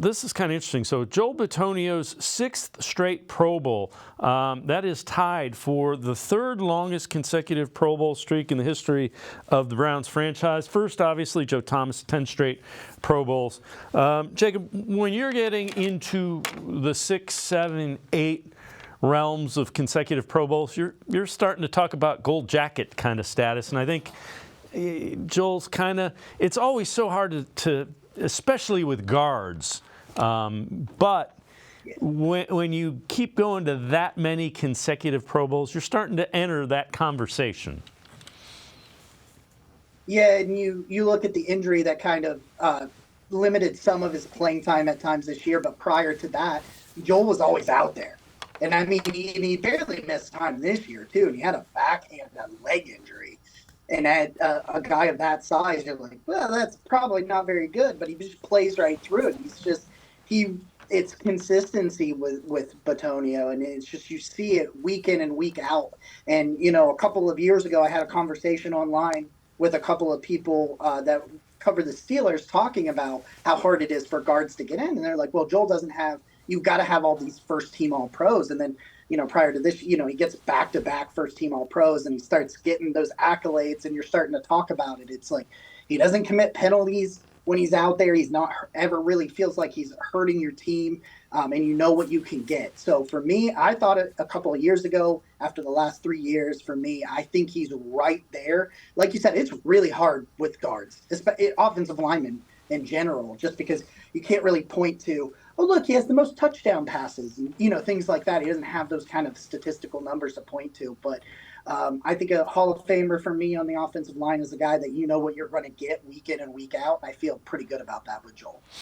this is kind of interesting. So Joel Bitonio's sixth straight Pro Bowl, that is tied for the third longest consecutive Pro Bowl streak in the history of the Browns franchise. First, obviously, Joe Thomas, 10 straight Pro Bowls. Jacob, when you're getting into the 6, 7, 8 realms of consecutive Pro Bowls, you're starting to talk about gold jacket kind of status. And I think Joel's kind of, it's always so hard to especially with guards. But when you keep going to that many consecutive Pro Bowls, you're starting to enter that conversation. Yeah, and you look at the injury that kind of limited some of his playing time at times this year, but prior to that, Joel was always out there. And I mean, he barely missed time this year, too, and he had a backhand, a leg injury. And at a guy of that size, you're like, well, that's probably not very good, but he just plays right through it. It's consistency with Bitonio, and it's just, you see it week in and week out. And, a couple of years ago, I had a conversation online with a couple of people that cover the Steelers talking about how hard it is for guards to get in. And they're like, well, Joel doesn't have, you've got to have all these first team all pros. And then, prior to this, he gets back-to-back first-team All-Pros, and he starts getting those accolades, and you're starting to talk about it. It's like he doesn't commit penalties when he's out there. He's not ever really feels like he's hurting your team, and you know what you can get. So for me, I thought a couple of years ago, after the last 3 years, for me, I think he's right there. Like you said, it's really hard with guards, offensive linemen in general, just because you can't really point to, oh, look, he has the most touchdown passes, and, things like that. He doesn't have those kind of statistical numbers to point to. But I think a Hall of Famer for me on the offensive line is a guy that you know what you're going to get week in and week out. I feel pretty good about that with Joel.